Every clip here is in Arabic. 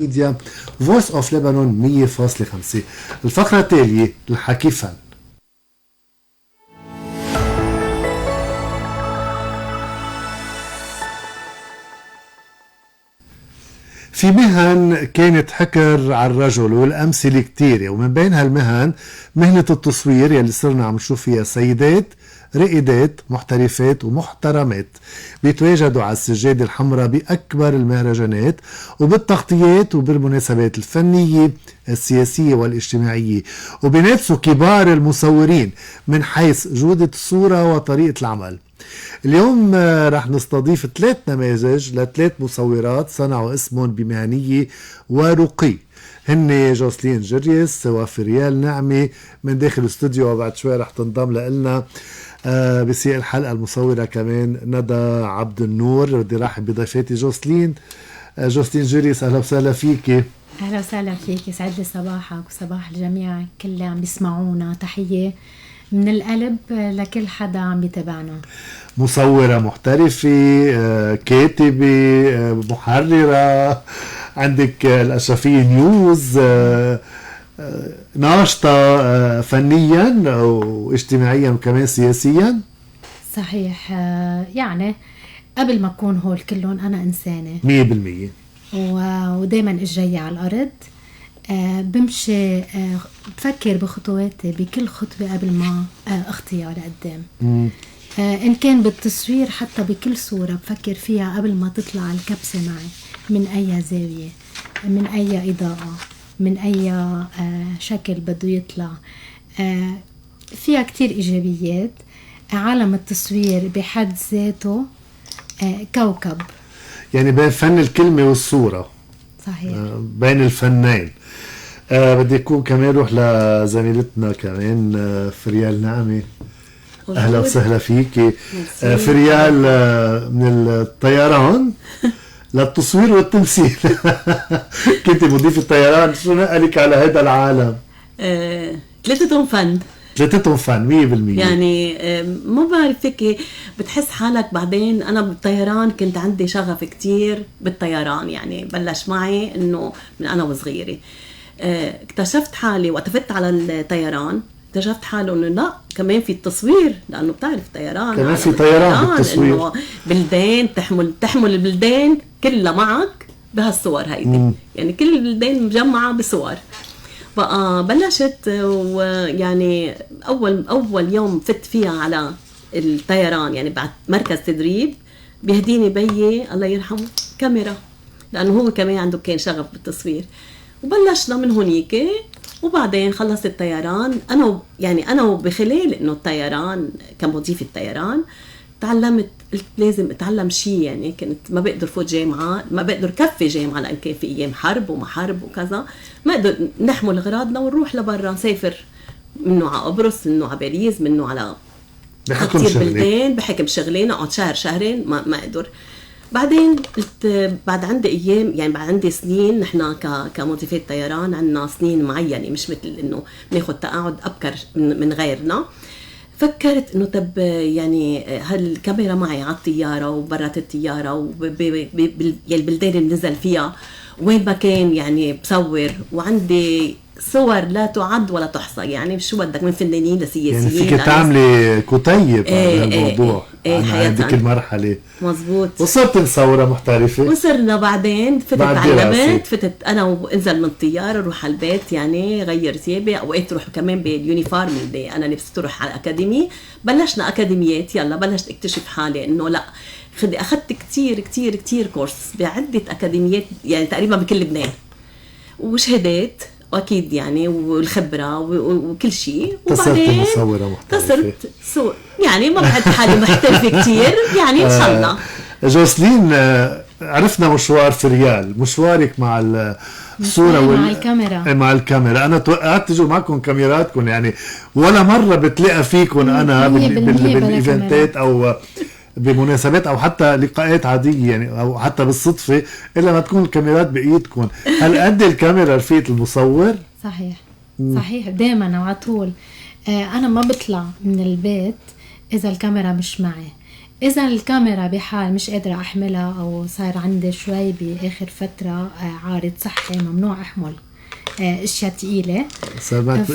ميديا فويس اوف لبنان 100.5. الفقرة التالية الحكي فن. في مهن كانت حكر على الرجل والأمثلة كتيرة، ومن بين هالمهن مهنة التصوير يلي صرنا عم نشوف فيها سيدات رائدات محترفات ومحترمات بيتواجدوا على السجادة الحمراء بأكبر المهرجانات وبالتغطيات وبالمناسبات الفنية السياسية والاجتماعية، وبينافسوا كبار المصورين من حيث جودة الصورة وطريقة العمل. اليوم رح نستضيف 3 نماذج ل3 مصورات صنعوا اسمهم بمهنية ورقي، هن جوسلين جريس وفريال نعمة من داخل الاستوديو، وبعد شوي رح تنضم لنا بسياق الحلقة المصورة كمان ندى عبد النور. بدي رحب بضيفاتي جوسلين جريس، اهلا وسهلا فيكي. اهلا وسهلا فيك، يسعد لي صباحك وصباح الجميع كل اللي عم بيسمعونا. تحية من القلب لكل حدا عم بيتابعنا. مصورة محترفة، كاتبة، محررة، عندك الأشرفية نيوز، ناشطة فنيا واجتماعيا وكمان سياسيا. صحيح، يعني قبل ما أكون هول كلهم أنا إنسانة 100%، ودايما إجاية على الأرض. بمشي بفكر بخطواتي بكل خطوة قبل ما أخطيها لقدام. إن كان بالتصوير حتى بكل صورة بفكر فيها قبل ما تطلع الكبسة معي، من أي زاوية، من أي إضاءة، من أي شكل بده يطلع. فيها كتير إيجابيات. عالم التصوير بحد ذاته كوكب، يعني بين فن الكلمة والصورة. صحيح، بين الفنين. بدي يكون كمان روح لزميلتنا كمان فريال نعمة، أهلا وسهلا فيكي. فريال من الطيران للتصوير والتمثيل. كنت مضيف الطيران، شو نقلك على هذا العالم؟ ثلاثتهم فن 100%. يعني ما بعرف فيك بتحس حالك بعدين. أنا بالطيران كنت عندي شغف كتير بالطيران، يعني بلش معي إنه من أنا وصغيرة. اكتشفت حالي وقتفت على الطيران، اكتشفت حاله إنه لا كمان في التصوير، لأنه بتعرف الطيران كمان في طيران بالتصوير، إنه بلدان تحمل البلدان كلها معك بهالصور هيدي. يعني كل البلدان مجمعة بصور. بقى بلشت، ويعني أول يوم فت فيها على الطيران، يعني بعد مركز تدريب بيهديني بيي الله يرحمه كاميرا، لأنه هو كمان عنده كان شغف بالتصوير. وبلشنا من هونيك، وبعدين خلصت الطيران. أنا بخلال إنه الطيران كمضيف الطيران تعلمت، قلت لازم اتعلم شيء. يعني كنت ما بقدر فوت جامعة، ما بقدر كفي جامعة، لأن كان في أيام حرب وما حرب وكذا، ما قدر نحمل أغراضنا ونروح لبرا، نسافر منه على قبرص، منه على باريس، منه على كتير بلدان بحكم شغلين، أقعد شهر شهرين ما قدر. بعدين قلت بعد عندي أيام، يعني بعد عندي سنين، نحنا كمضيفات طيران عندنا سنين معينة، مش مثل إنه ناخد تقاعد أبكر من غيرنا. فكرت انه طب يعني هالكاميرا معي على الطياره وبرات الطياره البلدان اللي نزل فيها وين ما كان، يعني بصور، وعندي صور لا تعد ولا تحصى. يعني شو بدك من فنانين لسياسيين، يعني فيك تعملي كتيب على الموضوع. هذيك المرحله مزبوط. وصرت مصوره محترفه، وصرنا بعدين فتت انا وانزل من الطياره اروح على البيت، يعني غير ثيابي، اوقات اروح كمان باليونيفورم اللي انا لبسته اروح على الاكاديمي. بلشنا اكاديميات، يلا بلشت اكتشف حالي انه لا اخذت كتير كتير كتير كورس بعده اكاديميات، يعني تقريبا بكل لبنان، وشهادات واكيد يعني، والخبره وكل شيء. وبعدين مصوره محترفه، تصرت يعني ما بعد حالي محترفه كتير، يعني ان شاء الله. جوسلين، عرفنا مشوار فريال، مشوارك مع الصوره مع الكاميرا. انا توقعت تجوا معكم كاميراتكم، يعني ولا مره بتلاقى فيكم انا بالايفنتات او بمناسبات او حتى لقاءات عاديه، يعني او حتى بالصدفه، الا ما تكون الكاميرات بايدكم. هل قد الكاميرا رفيقة المصور؟ صحيح دائما وعلى طول. انا ما بطلع من البيت اذا الكاميرا مش معي. إذا الكاميرا بحال مش قادرة أحملها أو صار عندي شوي بآخر فترة عارض صحي ممنوع أحمل أشياء تقيلة، صار معك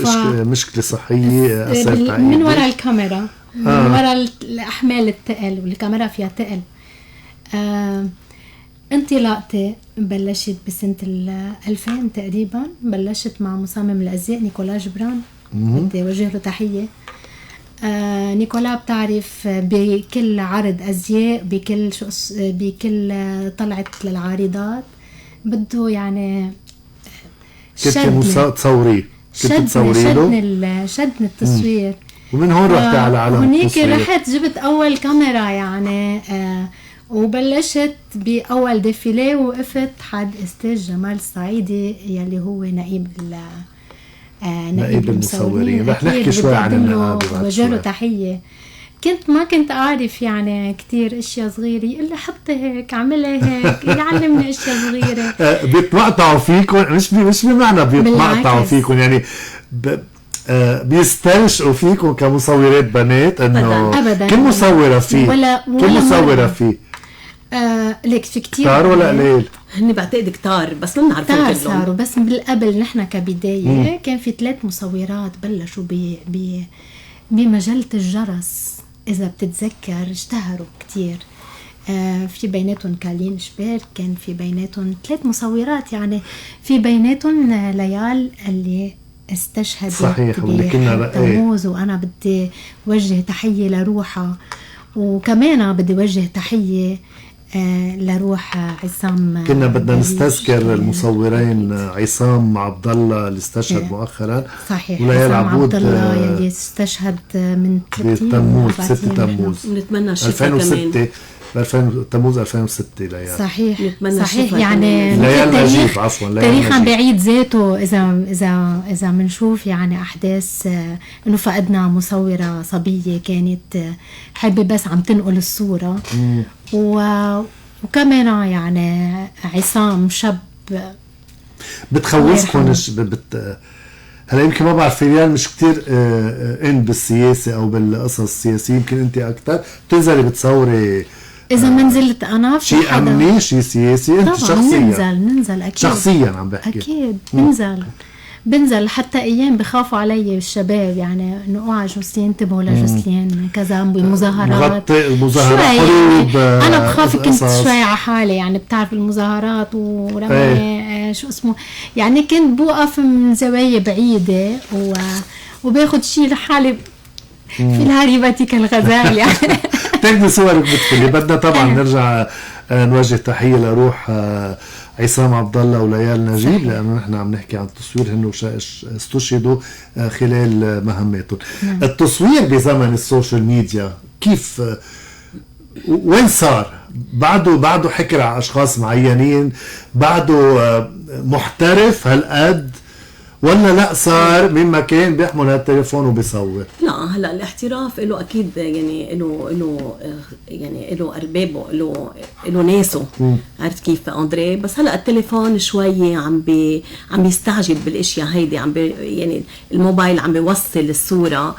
مشكلة صحية أثرت على من وراء الكاميرا، من وراء الأحمال الثقل والكاميرا فيها ثقل. انطلاقتي بلشت بسنة 2000 تقريبا، بلشت مع مصمم الأزياء نيكولا جبران، بدي أوجه له تحية. نيكولا بتعرف بكل عرض أزياء، بكل طلعت للعارضات بده يعني تصوريه، شدني التصوير، ومن هون رحت على عالم التصوير. هنيك رحت جبت أول كاميرا يعني وبلشت بأول ديفيلي، وقفت حد استاذ جمال الصعيدي يلي هو نائب المصورين. رح نحكي شوي عن النقابة بعد وجه له تحية. ما كنت أعرف يعني كتير أشياء صغيرة، يقول لي حطي هيك، عملي هيك، يعلمني أشياء صغيرة. بيتمقطعوا فيكم، مش بمعنى بيتمقطعوا فيكم يعني بيستنشقوا فيكم كمصورات بنات، انه أبداً كل مصورة فيه كل مصورة فيه ليك في كتير كتار ولا قليل؟ هني بعتقد كتار بس ما بنعرفهم كلهم. صاروا بس بالقبل نحن كبداية كان في 3 مصورات بلشوا بمجلة الجرس، إذا بتتذكر اشتهروا كتير. في بيناتهم كالين شبير، كان في بيناتهم 3 مصورات، يعني في بيناتهم ليال اللي استشهدت صحيح تموز، وأنا بدي وجه تحية لروحها، وكمان بدي وجه تحية لروح عصام. كنا بدنا نستذكر المصورين عصام عبد الله اللي استشهد مؤخرا، صحيح، عصام عبد الله اللي استشهد من 6 تموز ونتمنى شفاء كمان 2000 تموز 2006 ليال. صحيح يعني تاريخا بعيد ذاته. اذا بنشوف يعني احداث انه فقدنا مصوره صبيه كانت حابه بس عم تنقل الصوره، وكمان يعني عصام شاب بتخوفكم. هلا يمكن ما بعرف ريال مش كتير ان بالسياسه او بالقصص السياسيه، يمكن انت اكتر بتنزلي بتصوري. إذا منزلت أنا في شيء أمني شيء سياسي، أنت شخصيا ننزل أكيد، شخصيا عم بحكي أكيد بنزل حتى أيام بخافوا علي الشباب، يعني إنه اوعى جوسلين، انتبهوا لجوسلين كذا بمظاهرات حروب. أنا بخاف، كنت شوي على حالي يعني، بتعرف المظاهرات ورمي شو اسمه، يعني كنت بوقف من زوايا بعيدة وباخد شيء لحالي في الهريبة كالغزال يعني. تاخدي صورك بتفلي. بدنا طبعا نرجع نوجه تحية لروح عصام عبد الله وليال نجيب، لأنه نحن عم نحكي عن التصوير، هن استشهدوا خلال مهماتهم. التصوير بزمن السوشيال ميديا كيف وين صار؟ بعده حكر على أشخاص معينين، بعده محترف هالقد، ولا لا صار مما كان بيحمل هالتليفون وبيصور؟ لا هلا الاحتراف له اكيد يعني له اربابه، له ناسه. عرفت كيف اندري؟ بس هلا التليفون شوي عم بيستعجل بالاشياء هيدي، يعني الموبايل عم بيوصل الصوره.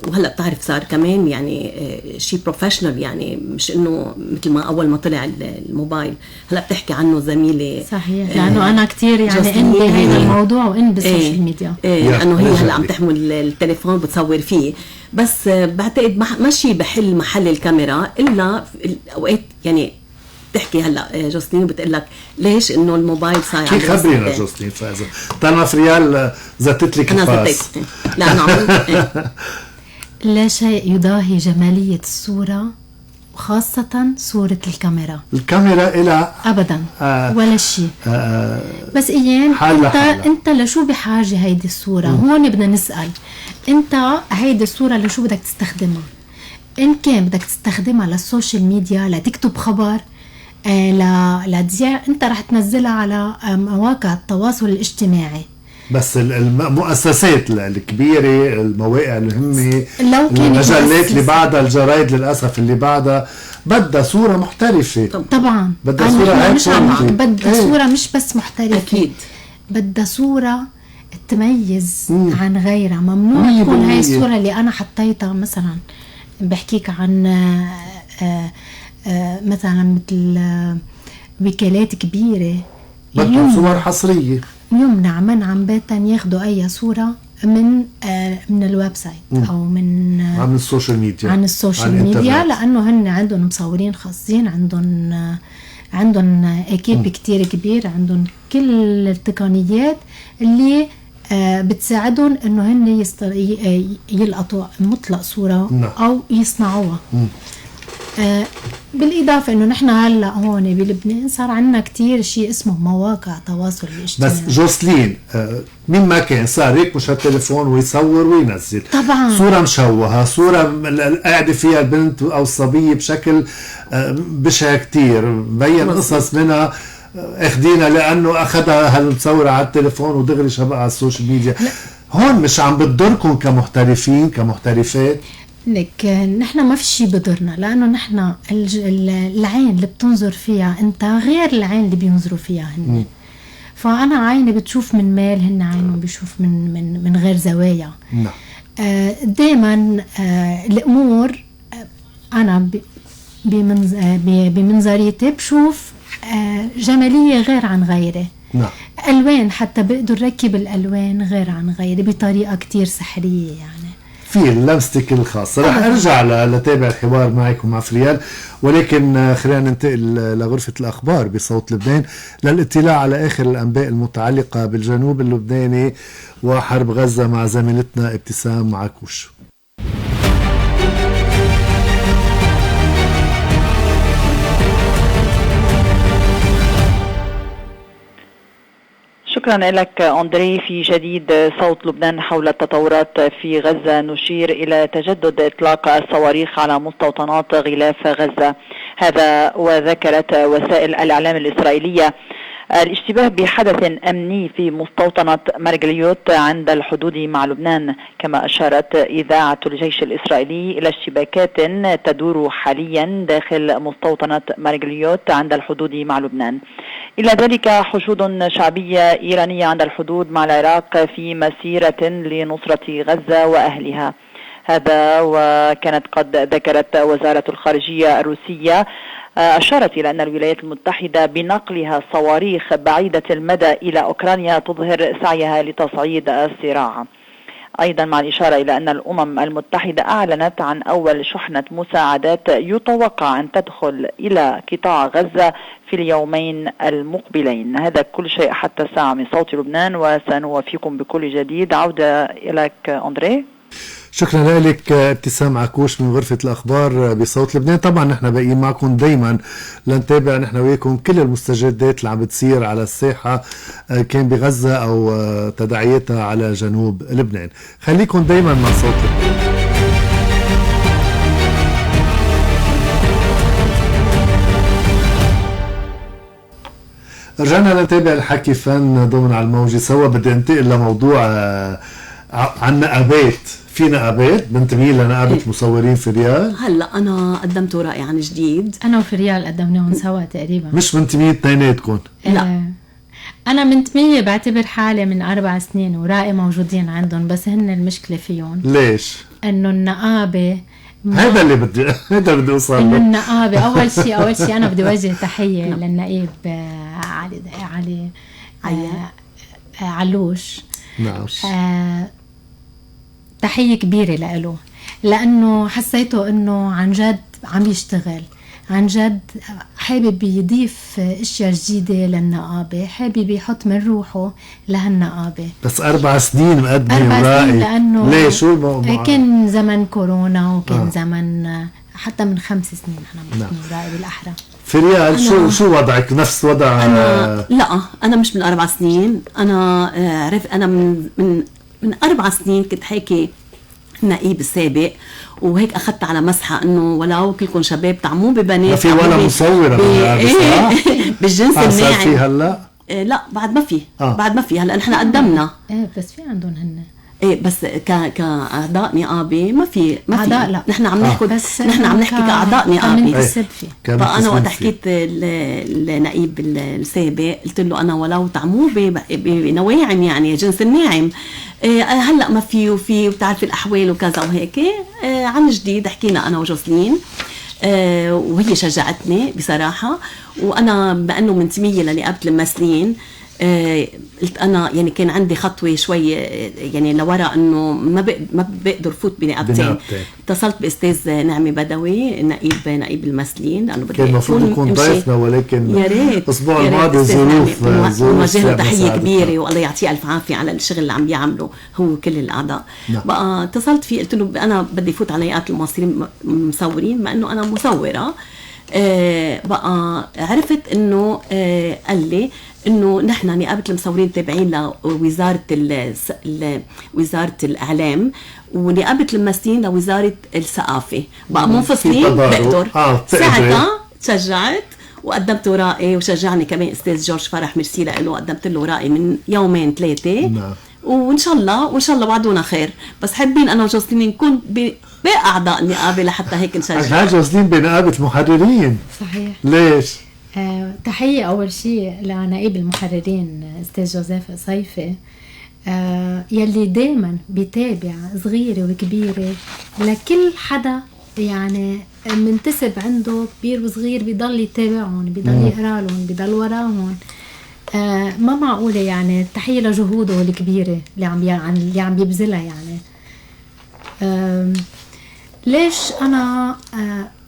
وهلا بتعرف صار كمان يعني شيء بروفيشنال، يعني مش انه مثل ما اول ما طلع الموبايل. هلا بتحكي عنه زميلي صحيح، لانه انا كتير يعني ان بهذا الموضوع وان بالسوشيال ميديا، لانه هي هلا عم تحمل التليفون بتصور فيه. بس بعتقد ماشي بحل محل الكاميرا الا اوقات. يعني تحكي هلا جوسلين بتقول لك ليش انه الموبايل صاير. كيف خبرينا جوسلين فاذا بتعرف ريال زتت لك الفاس؟ لا انا لا شيء يضاهي جمالية الصورة، وخاصة صورة الكاميرا إلى أبدا ولا شيء. بس إيان أنت لشو بحاجة هيدي الصورة؟ هون بدنا نسأل، أنت هيدي الصورة لشو بدك تستخدمها؟ إن كان بدك تستخدمها للسوشيال ميديا، لتكتب خبر، لتذيع، أنت رح تنزلها على مواقع التواصل الاجتماعي. بس المؤسسات الكبيرة، المواقع المهمة، المجلات اللي بعدها، الجرايد للأسف اللي بعدها بدها صورة محترفة. طبعا بدها صورة بدها صورة مش بس محترفة، أكيد بدها صورة تميز عن غيرها. ممنوع تكون هاي الصورة اللي أنا حطيتها، مثلا بحكيك عن مثلا مثل وكالات كبيرة بدهم صور حصرية، يمنع منعا باتا ياخدوا أي صورة من الويب سايت أو من عن السوشيال ميديا، عن السوشيال ميديا، لأنه هن عندهم مصورين خاصين، عندهم اكيب كتير كبير، عندهم كل التقنيات اللي بتساعدهم انه هن يلقطوا مطلق صورة او يصنعوها. بالاضافة انه نحن هلا هون بلبنان صار عندنا كتير شيء اسمه مواقع تواصل اجتماعي. بس جوسلين مين ما كان صار هيك مش هالتليفون ويصور وينزل طبعا صورة مشوهة، صورة قاعدة فيها البنت او الصبية بشكل بشع كتير، مبين قصص منها اخدينا لانه اخذها هالمصورة على التليفون ودغري شبقها على السوشيال ميديا. هون مش عم بتضركم كمحترفين كمحترفات؟ لك نحن ما في شيء بضرنا، لانه نحن العين اللي بتنظر فيها انت غير العين اللي بينظروا فيها هن. فانا عيني بتشوف من ميل، هن عينهم بيشوف من غير زوايا. نعم. دائما الامور انا بمنظريتي بشوف جماليه غير عن غيري. نعم. الوان حتى بقدر ركب الالوان غير عن غيري بطريقه كتير سحريه، يعني في لمستك الخاصة. رح ارجع لتابع الحوار معك ومع فريال، ولكن خلينا ننتقل لغرفة الأخبار بصوت لبنان للاطلاع على آخر الأنباء المتعلقة بالجنوب اللبناني وحرب غزة مع زميلتنا ابتسام عكوش. شكرا لك أندري. في جديد صوت لبنان حول التطورات في غزة، نشير إلى تجدد إطلاق الصواريخ على مستوطنات غلاف غزة. هذا وذكرت وسائل الإعلام الإسرائيلية الاشتباه بحدث أمني في مستوطنة مرجليوت عند الحدود مع لبنان، كما أشارت إذاعة الجيش الإسرائيلي إلى اشتباكات تدور حاليا داخل مستوطنة مرجليوت عند الحدود مع لبنان. إلى ذلك حشود شعبية إيرانية عند الحدود مع العراق في مسيرة لنصرة غزة وأهلها. هذا وكانت قد ذكرت وزارة الخارجية الروسية أشارت إلى أن الولايات المتحدة بنقلها صواريخ بعيدة المدى إلى أوكرانيا تظهر سعيها لتصعيد الصراع. أيضا مع الإشارة إلى أن الأمم المتحدة أعلنت عن أول شحنة مساعدات يتوقع أن تدخل إلى قطاع غزة في اليومين المقبلين. هذا كل شيء حتى الساعة من صوت لبنان، وسنوفيكم بكل جديد. عودة إليك أندري. شكرا لك ابتسام عكوش من غرفة الأخبار بصوت لبنان. طبعا نحن باقيين معكم دايما لنتابع نحن وياكم كل المستجدات اللي عم بتصير على الساحة، كان بغزة أو تداعياتها على جنوب لبنان. خليكم دايما مع صوت لبنان. رجعنا نتابع الحكي فن ضمن على الموجة سوا. بدي انتقل لموضوع عن نقابات. في نقابات بنتميل لنقابة مصورين فريال. هلا انا قدمت ورقي عن جديد، انا وفريال قدمناهم سوا تقريبا. مش منتمية اثنيناتكم؟ لا انا منتمية، بعتبر حالي من 4 سنين ورائي موجودين عندهم، بس هن المشكلة فيهم. ليش؟ انه النقابة هذا اللي بدي اوصل له. انه النقابة اول شيء انا بدي وجه تحية للنقيب علي علوش. نعم. تحية كبيرة له، لأنه حسيته أنه عن جد عم يشتغل، عن جد حابب يضيف اشياء جديدة للنقابة، حابب يحط من روحه لهالنقابة. بس 4 سنين مقدم ورائي، لأنه ليه؟ شو الموضوع؟ كان زمن كورونا وكان زمن حتى من 5 سنين احنا مقدمين ورائي بالأحرى. فريال شو وضعك؟ نفس وضع؟ لا انا مش من 4 سنين. انا عرفت انا من 4 سنين كنت حاكي النقيب السابق، وهيك اخذت على مسحه انه ولو كلكم شباب طعموه ببنات. ما في ولا مصوره بالجنس الناعم. في هلا؟ لا بعد ما في. بعد ما في. هلا نحن قدمنا. بس في عندهم هن. بس كأعضاء نقابة ما في أعضاء. لا نحن عم نحكي كأعضاء نقابة. فأنا وقت حكيت النقيب السابق قلت له أنا ولو طعموه بنواعم يعني جنس الناعم، هلأ ما في وفي وبتعرف الأحوال وكذا وهيك. عن جديد حكينا أنا وجوسلين وهي شجعتني بصراحة. وأنا بأنه منتمية لنقابة الممثلين، قلت أنا يعني كان عندي خطوة شوي يعني لورا إنه ما بقدر فوت بنقابتين. اتصلت بأستاذ نعمي بدوي نقيب الممثلين، لأنه كان المفروض يكون ضيفنا، ولكن يا ريت الأسبوع الماضي ظروف وجه له تحية كبيرة والله يعطيه ألف عافية على الشغل اللي عم بيعمله هو وكل الأعضاء. بقى اتصلت فيه قلت له أنا بدي فوت على نقابة الممثلين مصورين، مع إنه أنا مصورة. بقى عرفت إنه قال لي إنه نحن نقابة المصورين تابعين لوزارة وزارة الإعلام، ونقابة الممثلين لوزارة الثقافة، بقى منفصلين بقدر. ساعتها تشجعت وقدمت ورائي، وشجعني كمان أستاذ جورج فرح، ميرسي له، قدمت له ورائي من 2-3. وإن شاء الله وعدونا خير. بس حابين أنا وجوزلين نكون بأعضاء النقابة لحتى هيك نشجع. جوزلين بنقابة محررين. صحيح. ليش؟ تحية أول شيء لنقيب المحررين أستاذ جوزيف صيفي، يلي دايما بيتابع صغيرة وكبيرة لكل حدا يعني منتسب عنده كبير وصغير، بيضل يتابعهم، بيضل يقرأ لهم، بيضل وراهم. ما معقولة يعني. تحية لجهوده الكبيرة اللي عم بيبذلها يعني. ليش أنا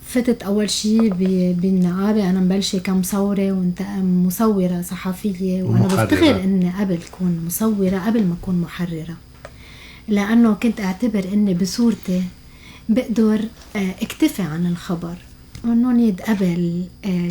فتت أول شيء بالنقابة؟ أنا مبلشة كمصورة وانت مصورة صحفية، وأنا بفتخر أني قبل كون مصورة قبل ما أكون محررة، لأنه كنت أعتبر أني بصورتي بقدر اكتفي عن الخبر. وأنه قبل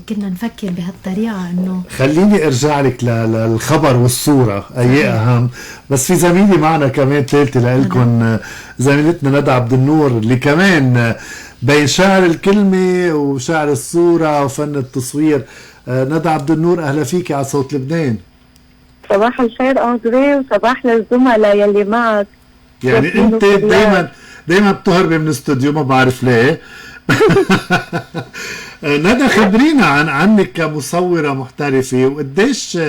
كنا نفكر بهالطريقة أنه خليني أرجع لك للخبر والصورة أي أهم. بس في زميلي معنا كمان ثالثة لإلكم، زميلتنا ندى عبد النور، اللي كمان بين شعر الكلمة وشعر الصورة وفن التصوير. ندى عبد النور، أهلا فيك على صوت لبنان. صباح الخير أندري، وصباح للزملاء يلي معك. يعني أنت دايما بتهربي من الاستوديو، ما بعرف ليه. ندى، خبرينا عنك كمصورة محترفة، وقديش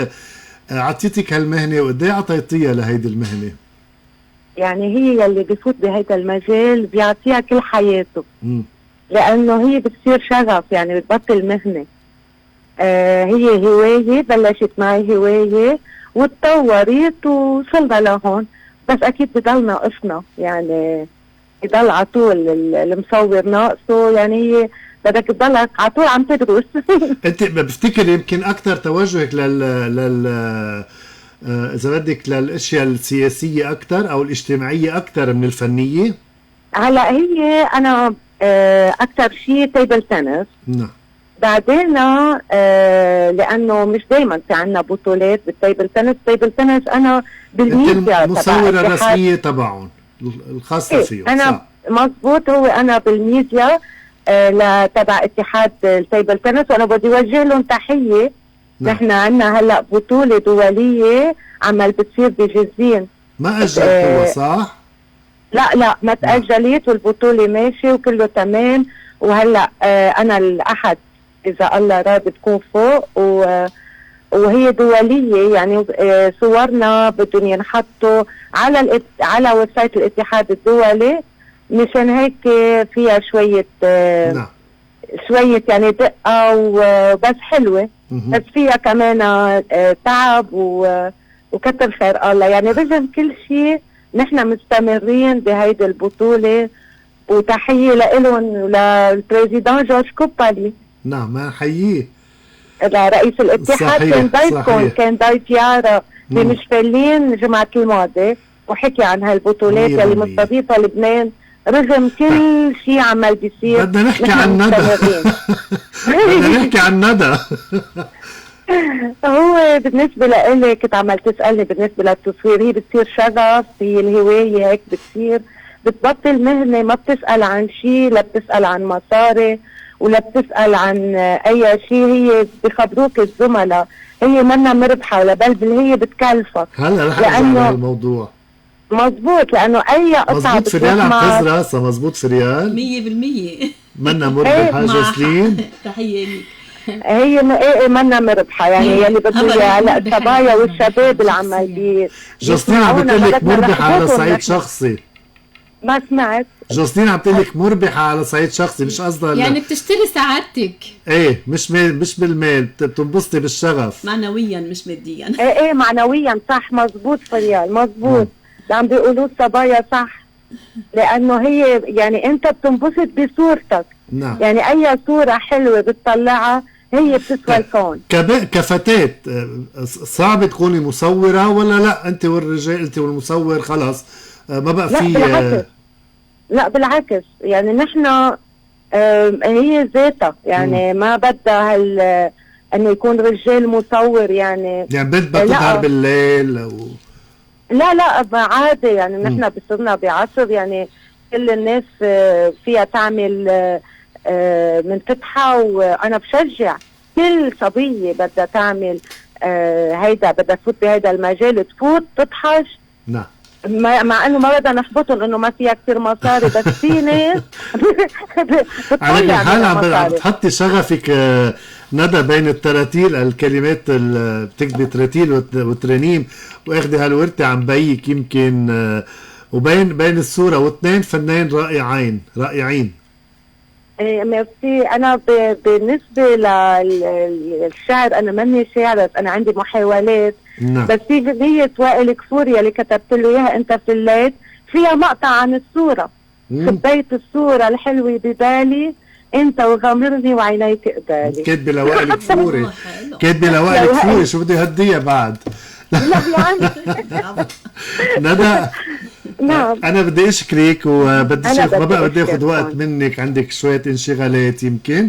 عطيتك هالمهنة وقديش عطيتيها لهيدي المهنة؟ يعني هي يلي بفوت بهيدا المجال بيعطيها كل حياته، لأنه هي بتصير شغف، يعني بتبطل مهنة. هي هواية، بلشت معي هواية وتطورت وصلنا لهون. بس أكيد بضل ناقصنا، يعني يضل عطول المصور ناقصه، يعني هي بدك تضلك عطول عم تدرس. انت بفتكر يمكن اكثر توجهك اذا بدك للاشياء السياسيه اكثر او الاجتماعيه اكثر من الفنيه؟ هلا هي انا اكثر شيء تيبل تنس. نعم. بعدين لانه مش دائما في عنا بطولات بالتيبل تنس. تيبل تنس انا بالميديا المصوره الرسميه تبعهم الخاصة فيه. أنا مضبوط، هو أنا بالميديا تبع اتحاد التيبل تنس، وأنا بدي وجه لهم تحية. نحن عنا هلأ بطولة دولية عمل بتصير بجزين. ما أجلتوها صح؟ لا ما تأجلت، والبطولة ماشي وكله تمام. وهلأ أنا الأحد إذا الله راد بتكون فوق، وهي دولية، يعني صورنا بدهم ينحطوا على ويب سايت الاتحاد الدولي. مشان هيك فيها شوية شوية يعني دقة وبس حلوة. بس فيها كمان تعب وكتر خير الله. يعني رغم كل شيء نحن مستمرين بهيدي البطولة. وتحية لإلهم وللبريزيدان جورج كوبالي. نعم، ما نحييه. رئيس الاتحاد كان ضيفكم، كان ضيف يارا بمشفلين الجمعة الماضية، وحكي عن هالبطولات اللي مستضيفة لبنان رغم كل شيء عمال بيصير. بدنا نحكي عن ندى. بدنا نحكي عن ندى. هو بالنسبة لإلي كنت عمال تسألني بالنسبة للتصوير، هي بتصير شغف، هي الهواية هيك بتصير، بتبطل مهنة، ما بتسأل عن شيء، لا بتسأل عن مصاري ولا بتسأل عن أي شيء. هي بخبروك الزملاء هي منا مربحة ولا بل هي بتكلفك. هلا رح ارجع لهالموضوع. مزبوط، لأنه أي قطعة مزبوط. فريال عم تهز راسها. مزبوط فريال 100% منا مربحة. جوزلين تحية لك. هي منا مربحة، يعني يلي بتقولي هلا الصبايا والشباب اللي عمال جوزلين عم بتقول لك مربحة على صعيد شخصي. ما سمعت. جوزلين عم تقلك مربحة على صعيد شخصي، مش قصدها يعني بتشتري سعادتك. ايه مش بالمال، بتنبسطي بالشغف معنويا مش ماديا. ايه معنويا صح، مزبوط فريال، مزبوط اللي عم بيقولوه الصبايا صح. لانه هي يعني انت بتنبسط بصورتك. نعم. يعني اي صورة حلوة بتطلعها هي بتسوى الكون. كفتاة صعب تكوني مصورة ولا لا؟ انت والرجال، انت والمصور خلص ما بقى في. لا بالعكس يعني نحن هي ذاتها يعني ما بدها انه يكون رجال مصور يعني بنت بتظهر بالليل لا عادي يعني نحن بصرنا بعصر يعني كل الناس فيها تعمل منفتحة، وانا بشجع كل صبية بدها تعمل هيدا، بدها تفوت بهيدا المجال، تفوت تضحش. نعم. مع انه ما بدنا نحبطهم انه ما فيها كثير مصاري، بس في ناس على كل حال عم بتحطي شغفك ندى بين التراتيل، الكلمات اللي بتكتبي تراتيل وترانيم، واخدي هالورثة عم بيك يمكن وبين الصورة، واثنين فنان رائعين. ميرسي. انا بالنسبة للشعر انا ماني شاعرة، انا عندي محاولات. نعم. بس في فيدية وائل كفوري اللي كتبت له اياها انت في الليل، فيها مقطع عن الصورة. خبيت الصورة الحلوة ببالي انت وغامرني وعينيك قبالي. كاتبة لوائل كفوري. كاتبة لوائل كفوري، شو بدي هديها بعد. لا يعني ندى نعم. انا بدي اشكرك وبدي ما بقى بدي اخذ وقت منك، عندك شوية انشغالات يمكن.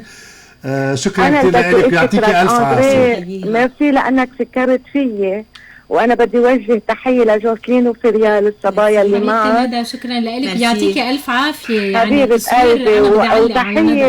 شكرا كثير لك، يعطيك الف عافية. ميرسي لانك فكرت فيي، وانا بدي وجه تحيه لجوزلين وفريال الصبايا اللي معك. ندى شكرا لك، يعطيك الف عافيه. يعني حبيبه قلبي وتحيه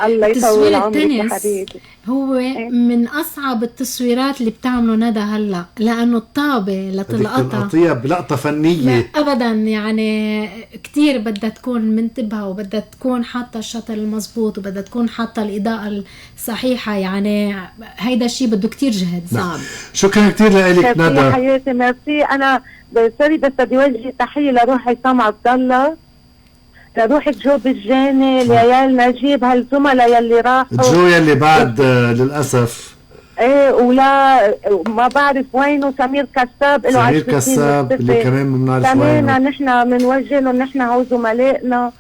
الله يطول عمرك يا حبيبي. هو من اصعب التصويرات اللي بتعمله ندى هلا، لانه الطابه لتلقطها اطيب لقطه فنيه ابدا، يعني كتير بدها تكون منتبهه، وبدها تكون حاطه الشطر المزبوط، وبدها تكون حاطه الاضاءه الصحيحه. يعني هيدا الشيء بده كتير جهد صعب. شكرا كتير لك ندى يا حياتي. ميرسي. انا سوري بس بدي وجه تحيه لروح عصام عبد الله، لروح جو بالجاني، ليال نجيب، هالزملاء يلي راحوا، جو يلي بعد للاسف. ايه ولا ما بعرف وينه سمير كساب، له سمير كساب اللي كمان ما بنعرف وينه. نحن بنوجه له، نحن هو زملائنا،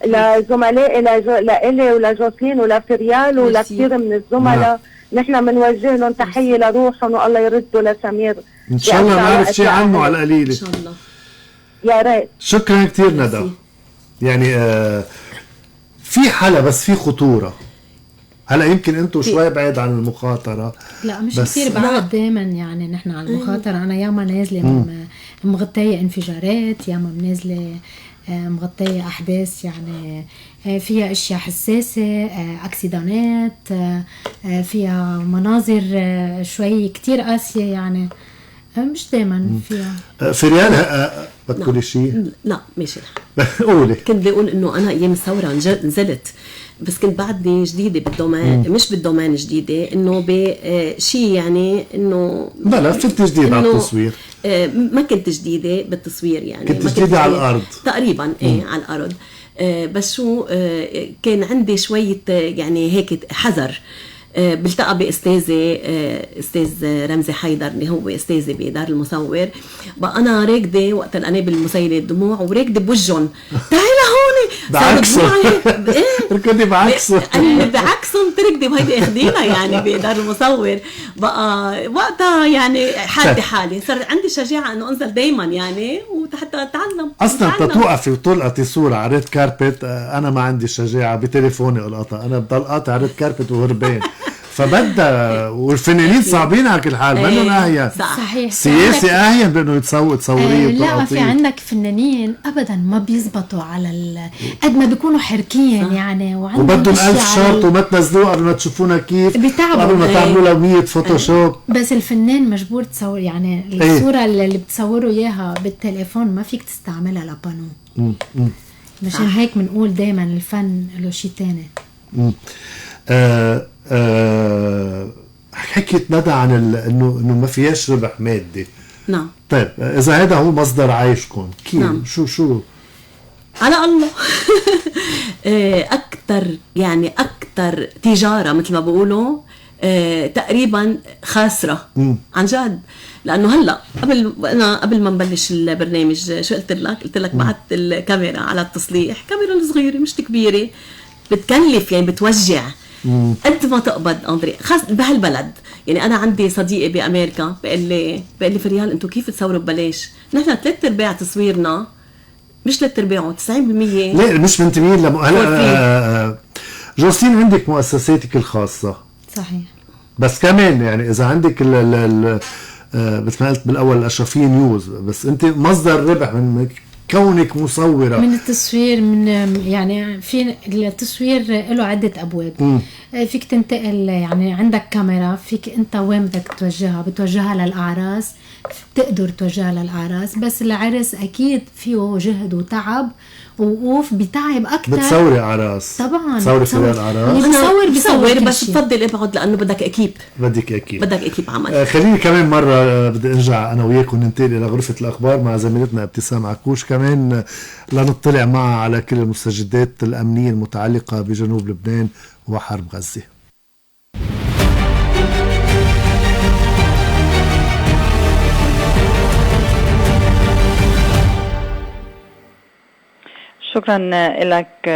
لزملائي لإلي ولجوزلين ولفريال ولكثير من الزملاء. نحن بنوجه لهم تحيه لروحهم، والله يرده لسمير ان شاء الله نعرف شيء عنه على القليله ان شاء الله. يا ريت. شكرا كثير ندى. يعني في حالة بس في خطورة. هلا يمكن انتم شوي بعيد عن المخاطرة، لا مش كثير بعد. دائما يعني نحن على المخاطرة. انا ياما نازلة مغطية انفجارات، ياما نازلة مغطية احداث يعني فيها اشياء حساسة، اكسيدانات، فيها مناظر شوي كتير قاسية، يعني مش دائما فيها. فريال بتقولي شيء؟ لا ماشي. قولي. كنت بدي اقول انه انا ايام الثوره نزلت، بس كنت بعدني جديده بالدومين، مش بالدومين جديده، انه بشيء يعني انه لا كنت جديده على التصوير. ما كنت جديده بالتصوير، يعني كنت جديده على الارض تقريبا. على الارض. بس شو كان عندي شويه يعني هيك حذر. بلتقى باستاذي استاذ رمزي حيدر اللي هو استاذي بدار المصور. بقى انا راكده وقت القنابل المسيله الدموع، وراكده بوجهن تعالي لهون بعكسهم. ركضي بعكسهم. انا بعكسهم تركضي بهيدي اخدينا يعني بدار المصور. بقى وقتها يعني حالي صار عندي شجاعه انه انزل دائما يعني وحتى اتعلم. اصلا تتوقفي وتلقطي صوره على ريد كاربت، انا ما عندي الشجاعه بتليفوني القطها، انا بضل قاطع ريد كاربت وهربان. فبدها والفنانين صعبين على كل حال، منهم اهين. صحيح. سياسي اهين بانه تصوريه لا في عندك فنانين ابدا ما بيزبطوا على قد ما بيكونوا حركيين يعني، وبدهم 1000 شرط وما تنزلوها قبل ما تشوفونا كيف، بيتعبوا قبل ما تعملوا لها 100 فوتوشوب. بس الفنان مجبور تصور، يعني الصوره اللي بتصوروا اياها بالتليفون ما فيك تستعملها لبانو. مشان هيك بنقول دائما الفن له شيء ثاني. حكيت ندى عن انه ما فيهاش ربح مادي. نعم. طيب اذا هذا هو مصدر عيشكم كيف؟ نعم. شو على الله. أكتر تجارة مثل ما بقولوا تقريبا خاسرة عن جد. لأنه هلأ قبل ما نبلش البرنامج شو قلت لك بعت الكاميرا على التصليح، كاميرا صغيرة مش كبيرة، بتكلف يعني بتوجع قد ما تقبض أندري، خاص بهالبلد. يعني أنا عندي صديقي بأمريكا بقول لي فريال أنتوا كيف تصوروا ببلاش؟ نحن 3/4 تصويرنا، مش 3/4 90%. لا مش منتمين هلا جوسين عندك مؤسساتك الخاصة صحيح، بس كمان يعني إذا عندك مثل ما قلت بالأول الأشرفية نيوز، بس أنت مصدر ربح من كونك مصورة من التصوير. من يعني في التصوير له عدة أبواب. فيك تنتقل، يعني عندك كاميرا، فيك أنت وين بدك بتوجهها للأعراس، بتقدر توجهها للأعراس. بس العرس أكيد فيه جهد وتعب ووقوف، بتعب أكتر. بتصوري أعراس طبعا، بتصوري فريال أعراس. بصور بس بفضل ابعد لأنه بدك أكيب عمل. خليني كمان مرة بدي أرجع أنا وياكم ننتقل إلى غرفة الأخبار مع زميلتنا ابتسام عكوش كمان لنطلع معها على كل المستجدات الأمنية المتعلقة بجنوب لبنان وحرب غزة. شكرا لك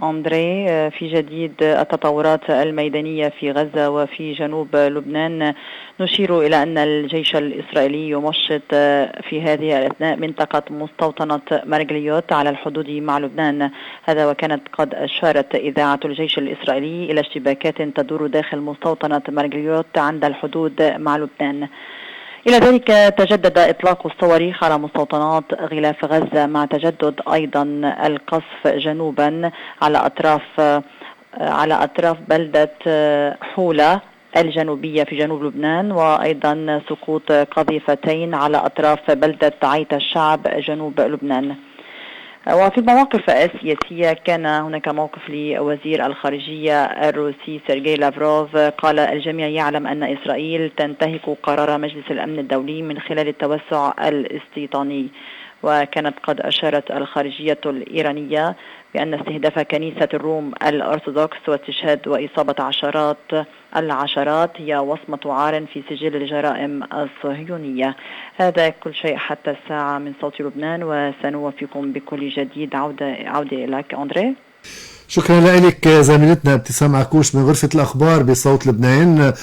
أندري. في جديد التطورات الميدانية في غزة وفي جنوب لبنان، نشير إلى أن الجيش الإسرائيلي يمشط في هذه الأثناء منطقة مستوطنة مرجليوت على الحدود مع لبنان. هذا وكانت قد أشارت إذاعة الجيش الإسرائيلي إلى اشتباكات تدور داخل مستوطنة مرجليوت عند الحدود مع لبنان. إلى ذلك تجدد إطلاق الصواريخ على مستوطنات غلاف غزة، مع تجدد أيضا القصف جنوبا على أطراف بلدة حولة الجنوبية في جنوب لبنان، وأيضا سقوط قذيفتين على أطراف بلدة عيت الشعب جنوب لبنان. وفي المواقف السياسية كان هناك موقف لوزير الخارجية الروسي سيرجي لافروف، قال الجميع يعلم أن إسرائيل تنتهك قرار مجلس الأمن الدولي من خلال التوسع الاستيطاني. وكانت قد أشارت الخارجية الإيرانية بأن استهداف كنيسة الروم الأرثوذكس واستشهاد وإصابة العشرات هي وصمة عار في سجل الجرائم الصهيونية. هذا كل شيء حتى الساعة من صوت لبنان، وسنوفيكم بكل جديد. عودة لك أندري. شكرا لك زميلتنا ابتسام عكوش من غرفة الأخبار بصوت لبنان.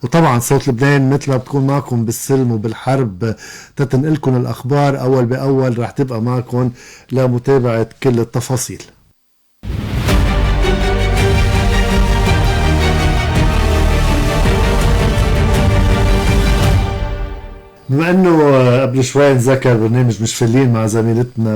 وطبعا صوت لبنان مثل ما بتكون معكم بالسلم وبالحرب تتنقلكم الأخبار أول بأول، رح تبقى معكم لمتابعة كل التفاصيل. بما انه قبل شوي نذكر برنامج مش فلين مع زميلتنا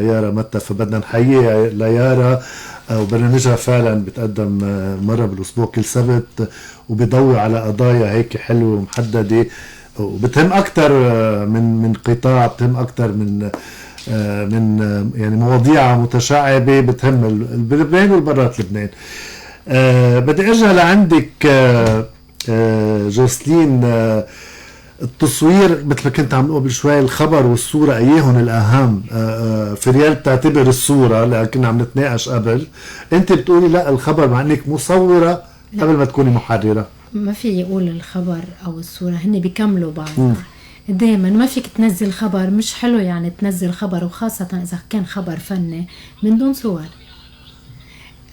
يارا متى، فبدنا نحييها ليارا، وبرنامجها فعلا بتقدم مرة بالأسبوع كل سبت، وبيضوي على قضايا هيك حلوة ومحددة وبتهم أكتر من قطاع، بتهم أكتر من يعني مواضيع متشعبة بتهم لبنان والبرات لبنان. بدي أرجع لعندك جوسلين. التصوير مثل ما كنت عم نقول قبل شوي، الخبر والصورة أيهن الأهم؟ فريال بتعتبر الصورة، لكن عم نتناقش قبل، أنت بتقولي لا الخبر مع أنك مصورة قبل ما تكوني محررة. ما في يقول الخبر أو الصورة، هن بيكملوا بعض. دايما ما فيك تنزل خبر مش حلو، يعني تنزل خبر وخاصة إذا كان خبر فني من دون صور،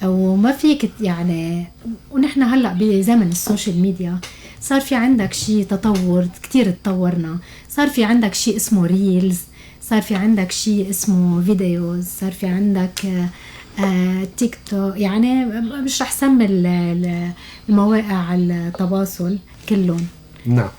أو ما فيك يعني. ونحن هلأ بزمن السوشيال ميديا صار في عندك شيء تطور كتير، تطورنا. صار في عندك شيء اسمه ريلز، صار في عندك شيء اسمه فيديوز، صار في عندك تيك توك. يعني مش رح سمي المواقع التواصل كلهم. نعم.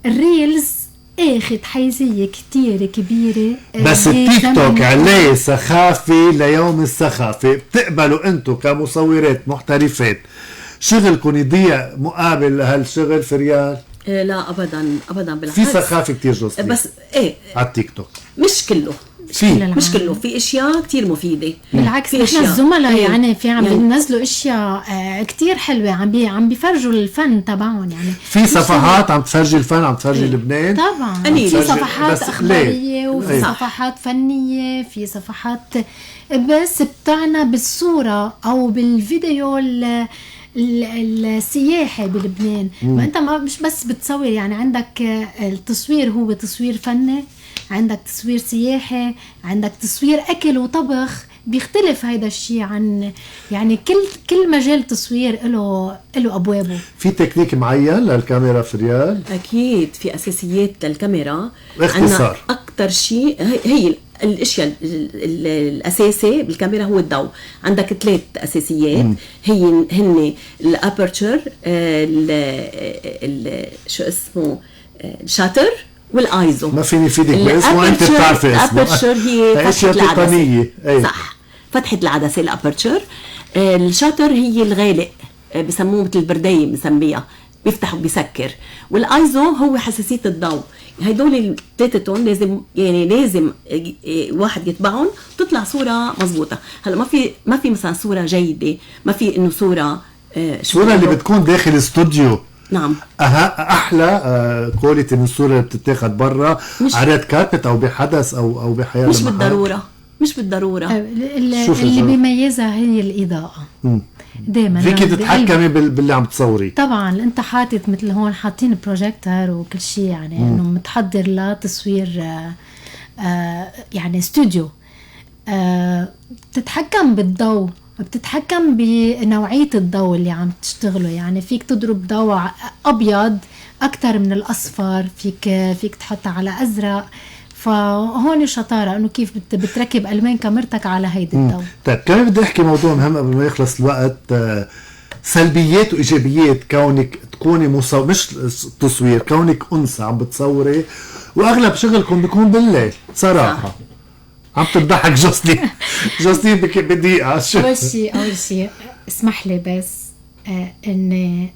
الريلز اخذ حيزية كتير كبيرة، بس التيك توك عليه سخافة ليوم السخافة. بتقبلوا انتو كمصورات محترفات شغلكم يضيع مقابل هالشغل فريال؟ لا ابدا ابدا، بالعكس في سخافه كتير جوزتي، بس ايه على التيك توك مش كله، مش كله، في اشياء كتير مفيده. بالعكس نحن الزملاء يعني في عم بينزلوا اشياء كتير حلوه، عم بيفرجوا الفن تبعهم. يعني في صفحات عم تفرجي الفن، عم تفرجي لبنان طبعا، في صفحات اخباريه وفي صفحات فنيه، في صفحات بس بتاعنا بالصوره او بالفيديو السياحي بلبنان. ما انت مش بس بتصور، يعني عندك التصوير هو تصوير فني، عندك تصوير سياحي، عندك تصوير اكل وطبخ. بيختلف هيدا الشيء عن يعني كل مجال تصوير له ابوابه. في تكنيك معين للكاميرا فريال؟ اكيد في اساسيات للكاميرا. باختصار اكثر شيء هي الاشياء الاساسي بالكاميرا هو الضوء. عندك 3 اساسيات هن الابرتشر، شو اسمه، الشاتر والايزو. ما فيني فيدك باسمه، انت بتعرفي اسمه. الابرتشر هي فتحة العدسة. صح، فتحة العدسة الابرتشر. الشاتر هي الغالق، بسموه مثل البرداية بنسميها، بيفتح وبيسكر. والايزو هو حساسية الضوء. هيدول الثلاثتهم لازم واحد يتبعهم تطلع صورة مزبوطة. هلا ما في مثلا صورة جيدة، ما في انه صورة اللي بتكون داخل استوديو. نعم، احلى كواليتي من الصوره اللي بتتاخد برا على ريد كاربت او بحدث او بحياه. مش بالضروره. اللي بيميزها هي الاضاءه. دائما فيك تتحكمي باللي عم تصوري. طبعا انت حاطط مثل هون حاطين بروجيكتور وكل شيء، يعني انه متحضر لتصوير يعني استوديو. بتتحكم بالضوء، بتتحكم بنوعية الضوء اللي عم تشتغله. يعني فيك تضرب ضوء أبيض أكتر من الأصفر، فيك تحط على أزرق. فهون شطارة إنه كيف بتركب ألوان كاميرتك على هيدا الضوء. طيب كمان بدي أحكي موضوع مهم قبل ما يخلص الوقت. سلبيات وإيجابيات كونك تكوني مش تصوير، كونك أنثى عم بتصوري وأغلب شغلكم بيكون بالليل صراحة. عم تضحك جوستين بدقيقة. أول شيء اسمح لي بس اني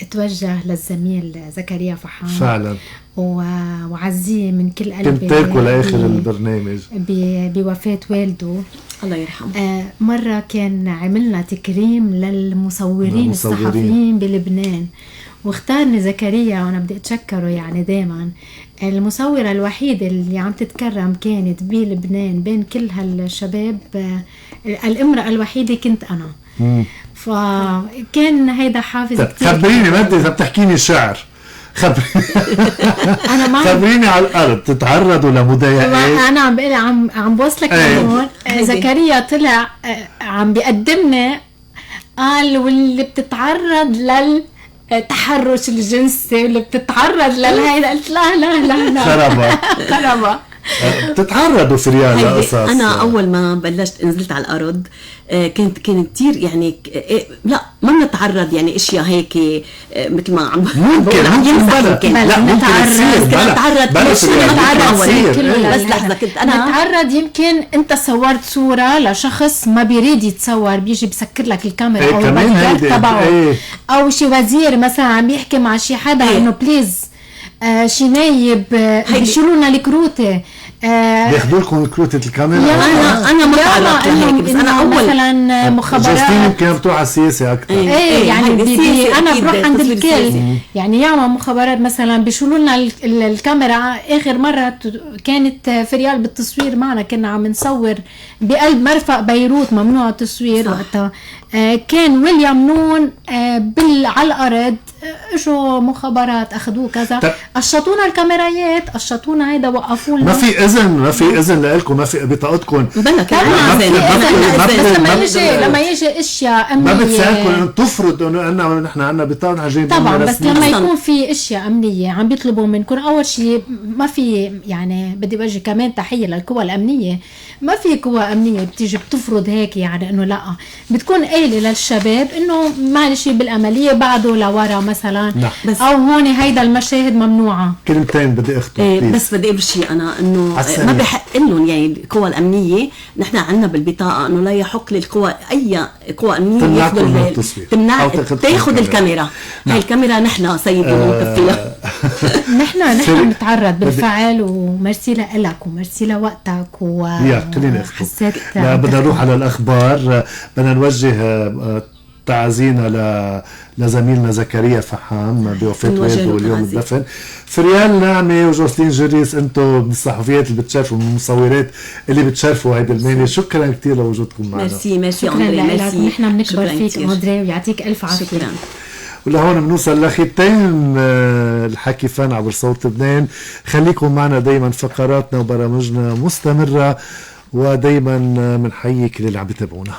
اتوجه للزميل زكريا فحام فعلا وعزيه من كل قلبي. كنت تاكل لاخر البرنامج بوفاة والده الله يرحمه. مرة كان عملنا تكريم للمصورين الصحفيين بلبنان، واختارني زكريا وانا بدي اتشكره. يعني دايما المصورة الوحيدة اللي عم تتكرم كانت بلبنان بين كل هالشباب، الامرأة الوحيدة كنت انا. فكان هيدا حافز كتير. خبريني، ما انت بتحكيني شعر، خبريني على الارض تتعرضوا لمضايقات. انا عم بقول عم بوصلك لهون. زكريا طلع عم بيقدمنا، قال واللي بتتعرض للتحرش الجنسي واللي بتتعرض للهيدا، قلت لا خربة بتتعرضوا في ريال لقصص. انا اول ما بلشت نزلت على الارض كان كتير يعني لا ما بنتعرض يعني اشياء هيك مثل ما عم ممكن لا ممكن نتعرض بس لحظه كنت انا نتعرض. يمكن انت صورت صوره لشخص ما بيريد يتصور، بيجي بسكر لك الكاميرا او الباكير تبعه، او شي وزير مثلا عم يحكي مع شي حدا انه بليز شي نايب بيشيلوا لنا الكروته، بياخذوا لكم كروتة الكاميرا. انا ما تعرضت لهيك، بس انا اول مثلا مخابرات جاستين يمكن بتروح على السياسه اكثر. يعني انا بروح عند الكل. يعني ياما مخابرات مثلا بيشيلوا لنا الكاميرا. اخر مره كانت في ريال بالتصوير معنا، كنا عم نصور بقلب مرفق بيروت، ممنوع التصوير وقتها. كان ويليام نون على الارض، اجوا مخابرات اخذوه كذا، قشطونا الكاميرات، قشطونا هيدا، وقفوا لنا. ما في اذن لكم، ما في بطاقتكم. بلا بس لما يجي اشياء امنيه ما بتساعدكم ان تفرضوا انه نحن عندنا بطاقه جايين طبعا. بس لما يكون في اشياء امنيه عم بيطلبوا منكم، اول شيء ما في، يعني بدي وجه كمان تحيه للقوى الامنيه. ما في قوى امنيه بتيجي بتفرض هيك، يعني انه لا، بتكون رسائل الى الشباب انه معلش بالعمليه بعده لورا مثلا، نعم. او هون هيدا المشاهد ممنوعه. كلمتين بدي اخطب بس بدي اقول شيء انا انه ما بحق لهم يعني القوى الامنيه، نحن عندنا بالبطاقه انه لا يحق للقوى اي قوى امنيه ياخذوا تمنع تاخذ الكاميرا. نعم. هاي الكاميرا نحن سيدي بنوقف فيها. نحن بنتعرض بالفعل، وميرسي لك وميرسي لوقتك وحسيت بدنا نروح على الاخبار. بدنا نوجه تعزينا لزميلنا زكريا فحام بوفاة والده واليوم الدفن. فريال نعمة وجوسلين جريس، انتم من الصحفيات اللي بتشرفوا، من المصورات اللي بتشرفوا هيدي المهنة. شكرا كثير لوجودكم معنا. ميرسي أندري، ميرسي. نحن بنكبر فيك أندري ويعطيك ألف عافية. شكرا. ولهون بنوصل لختام الحكي فن عبر صوت لبنان. خليكم معنا دايما، فقراتنا وبرامجنا مستمرة، ودايما بنحييك اللي عم بتابعونا.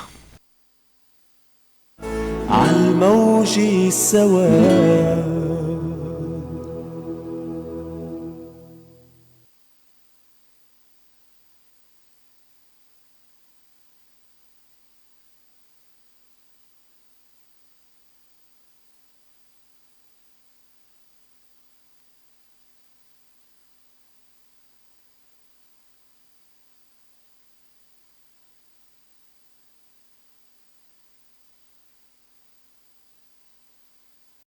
عالموجي سوا